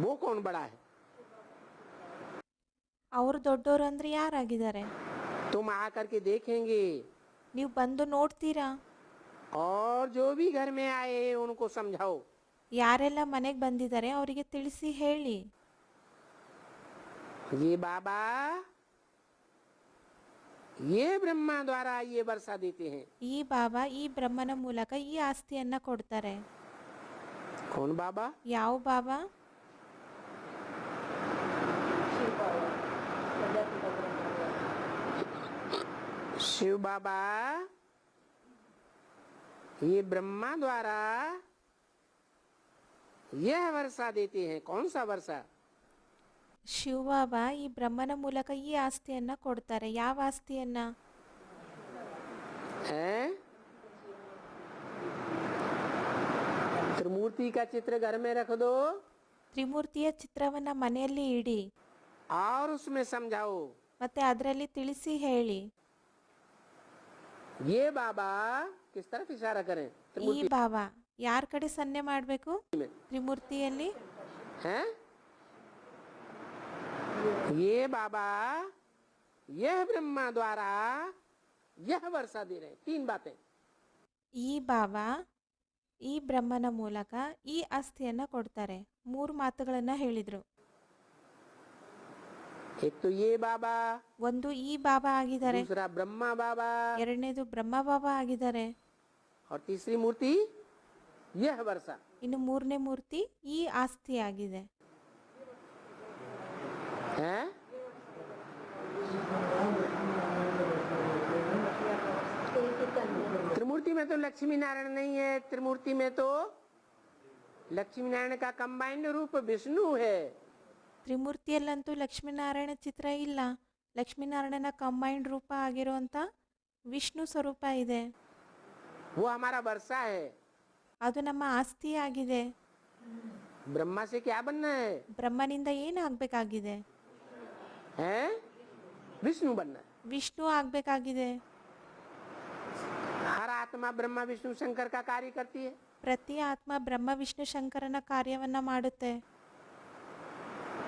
वो कौन बड़ा है? ಅವರು ದೊಡ್ಡವರು ಅಂದ್ರೆ ಯಾರಾಗಿದ್ದಾರೆ? तुम आकर के देखेंगे ನೀವು ಬಂದು ನೋಡ್ತೀರಾ. और जो भी घर में आए उनको समझाओ. ಯಾರೆಲ್ಲ ಮನೆಗೆ ಬಂದಿದ್ದಾರೆ ಅವರಿಗೆ ತಿಳಿಸಿ ಹೇಳಿ. ये बाबा ये ब्रह्मा द्वारा ये वर्षा देते हैं. ಈ ಬಾಬಾ ಈ ಬ್ರಹ್ಮನ ಮೂಲಕ ಈ ಆಸ್ತಿಯನ್ನ ಕೊಡ್ತಾರೆ. कौन बाबा? ಯಾವ ಬಾಬಾ? शिव बाबा ये ब्रह्मा द्वारा यह वर्षा देते हैं। कौन सा वर्षा? ಶಿವಬಾಬಾ ಈ ಬ್ರಹ್ಮನ ಮೂಲಕ ಈ ಆಸ್ತಿಯನ್ನ ಕೊಡ್ತಾರೆ. ಯಾವ ಆಸ್ತಿಯನ್ನ? है त्रिमूर्ति का चित्र घर में रख दो ತ್ರಿಮೂರ್ತಿಯ ಚಿತ್ರವನ್ನ ಮನೆಯಲ್ಲಿ ಇಡಿ और उसमें समझाओ ಮತ್ತೆ ಅದರಲ್ಲಿ ತಿಳಿಸಿ ಹೇಳಿ. ये बाबा किस तरफ इशारा करें? ಈ त्रिमूर्ति ಬಾಬಾ ಯಾರ ಕಡೆ ಸನ್ನೆ ಮಾಡಬೇಕು? में ತ್ರಿಮೂರ್ತಿಯಲ್ಲಿ. है ये बाबा यह ब्रह्मा द्वारा यह वर्षा दे रहे हैं। तीन बातें। ಈ ಬಾಬಾ ಈ ಬ್ರಹ್ಮನ ಮೂಲಕ ಈ ಆಸ್ತಿಯನ್ನ ಕೊಡ್ತಾರೆ. 3 ಮಾತುಗಳನ್ನ ಹೇಳಿದ್ರು. एक तो ये बाबा, ಒಂದು ಈ ಬಾಬಾ ಆಗಿದ್ದಾರೆ, दूसरा ब्रह्मा बाबा ಎರಡನೇದು ಬ್ರಹ್ಮ ಬಾಬಾ ಆಗಿದ್ದಾರೆ, और तीसरी मूर्ति यह वर्षा। ಇನ್ನು ಮೂರನೇ ಮೂರ್ತಿ ಈ ಆಸ್ತಿ ಆಗಿದೆ. है त्रिमूर्ति में तो लक्ष्मी नारायण नहीं है। त्रिमूर्ति में तो लक्ष्मी नारायण का कंबाइंड रूप विष्णु है। ತ್ರಿಮೂರ್ತಿಯಲ್ಲಂತೂ ಲಕ್ಷ್ಮೀನಾರಾಯಣ ಚಿತ್ರ ಇಲ್ಲ. ಲಕ್ಷ್ಮೀನಾರಾಯಣನ ಕಂಬೈಂಡ್ ರೂಪ ಆಗಿರುವಂತ ವಿಷ್ಣು ಸ್ವರೂಪ ಇದೆ. वो हमारा वर्षा है। ಅದು ನಮ್ಮ ಆಸ್ತಿ ಆಗಿದೆ. ब्रह्मा से क्या बनना है? ಬ್ರಹ್ಮನಿಂದ ಏನಾಗಬೇಕಾಗಿದೆ? हैं विष्णु बनना है। ವಿಷ್ಣು ಆಗಬೇಕಾಗಿದೆ. हर आत्मा ब्रह्मा विष्णु शंकर का कार्य करती है। ಪ್ರತಿ ಆತ್ಮ ಬ್ರಹ್ಮ ವಿಷ್ಣು ಶಂಕರನ ಕಾರ್ಯವನ್ನ ಮಾಡುತ್ತೆ.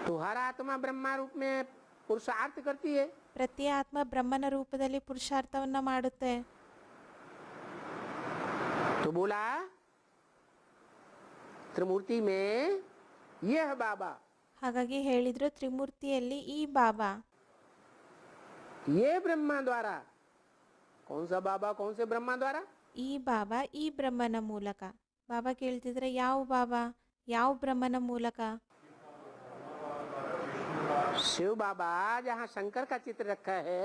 तो हर आत्मा ब्रह्मा रूप में पुरुषार्थ करती है। ಪ್ರತಿ ಆತ್ಮ ಬ್ರಹ್ಮನ ರೂಪದಲ್ಲಿ ಪುರುಷಾರ್ಥವನ್ನ ಮಾಡುತ್ತೆ. तो बोला त्रिमूर्ति में यह बाबा, ಹಾಗಾಗಿ ಹೇಳಿದ್ರು ತ್ರಿಮೂರ್ತಿಯಲ್ಲಿ ಈ ಬಾಬಾ, ये ब्रह्मा द्वारा। कौन सा बाबा, कौन से ब्रह्मा द्वारा? ಈ ಬಾಬಾ ಈ ಬ್ರಹ್ಮನ ಮೂಲಕ. ಬಾಬಾ ಕೇಳ್ತಿದ್ರೆ ಯಾವ ಬಾಬಾ, ಯಾವ ಬ್ರಹ್ಮನ ಮೂಲಕ? शिव बाबा जहाँ शंकर का चित्र रखा है,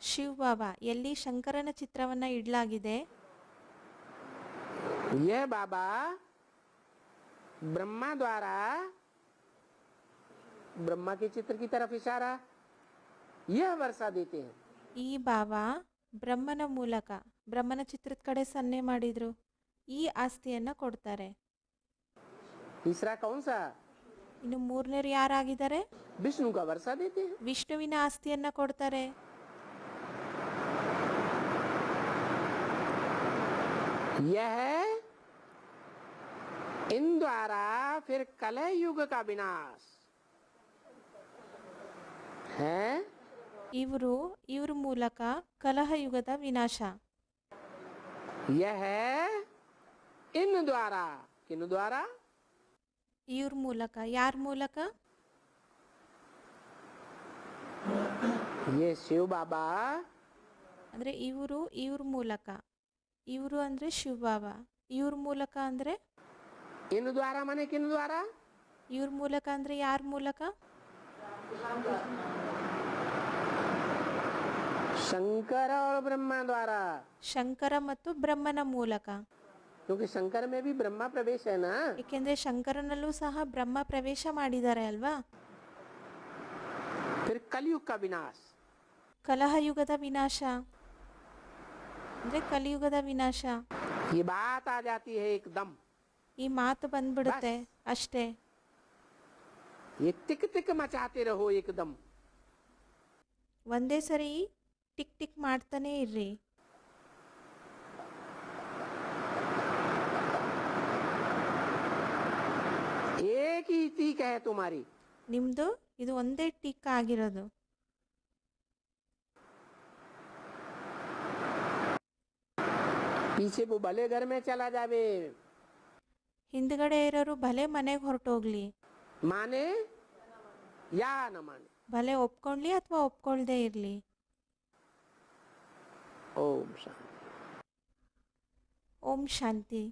ಶಿವ್ ಬಾಬಾ ಎಲ್ಲಿ ಶಂಕರನ ಚಿತ್ರವನ್ನ ಇಡಲಾಗಿದೆ, यह बाबा ब्रह्मा द्वारा ब्रह्मा के चित्र की तरफ इशारा यह वर्षा देते हैं। ಈ ಬಾಬಾ ಬ್ರಹ್ಮನ ಮೂಲಕ ಬ್ರಹ್ಮನ ಚಿತ್ರದ ಕಡೆ ಸನ್ನೆ ಮಾಡಿದ್ರು. ಈ ಆಸ್ತಿಯನ್ನ ಕೊಡ್ತಾರೆ. तीसरा कौन सा? ಇನ್ನು ಮೂರನೇರು ಯಾರಾಗಿದ್ದಾರೆ? विष्णु का वर्षा देते हैं। ವಿಷ್ಣುವಿನ ಆಸ್ತಿಯನ್ನ ಕೊಡ್ತಾರೆ. यह इन द्वारा फिर कलह युग का विनाश है। ಇವ್ರ ಮೂಲಕ ಕಲಹ ಯುಗದ ವಿನಾಶ. यह इन द्वारा, किन द्वारा? ಇವ್ರ ಮೂಲಕ. ಯಾರ ಮೂಲಕ? ये शिव बाबा ಅಂದ್ರೆ ಇವ್ರ ಮೂಲಕ. ಇವರು ಅಂದ್ರೆ ಶಿವ ಬಾಬಾ, ಇವ್ರ ಮೂಲಕ ಅಂದ್ರೆ इन द्वारा माने किन द्वारा? ಇವ್ರ ಮೂಲಕ ಅಂದ್ರೆ ಯಾರ ಮೂಲಕ? शंकर और ब्रह्मा द्वारा। ಶಂಕರ ಮತ್ತು ಬ್ರಹ್ಮನ ಮೂಲಕ. क्योंकि शंकर में भी ब्रह्मा प्रवेश है ना। ಏಕೆಂದ್ರೆ ಶಂಕರನಲ್ಲೂ ಸಹ ಬ್ರಹ್ಮ ಪ್ರವೇಶ ಮಾಡಿದ್ದಾರೆ ಅಲ್ವಾ. फिर कलयुग का विनाश। ಕಲಹ ಯುಗದ ವಿನಾಶ ಅಂದ್ರೆ ಕಲಿಯುಗದ ವಿನಾಶ. ये बात आ जाती है एकदम। ಈ ಮಾತು ಬಂದ್ಬಿಡುತ್ತೆ ಅಷ್ಟೇ. ये टिक टिक मचाते रहो एकदम। ಒಂದೇ ಸರಿ ಟಿಕ್ ಟಿಕ್ ಮಾಡ್ತಾನೆ ಇರ್ರಿ. एक ही टीक है तुम्हारी। ನಿಮ್ದು ಇದು ಒಂದೇ ಟಿಕ್ ಆಗಿರೋದು. पीछे वो भले घर में चला जावे, ಹಿಂದ್ಗಡೆ ಇರೋರು ಭಲೆ ಮನೆಗೆ ಹೊರಟೋಗ್ಲಿ, माने या न माने। ಭಲೆ ಒಪ್ಕೊಂಡ್ಲಿ ಅಥವಾ ಒಪ್ಕೊಳ್ದೇ ಇರ್ಲಿ. ओम शांति। ಓಂ ಶಾಂತಿ.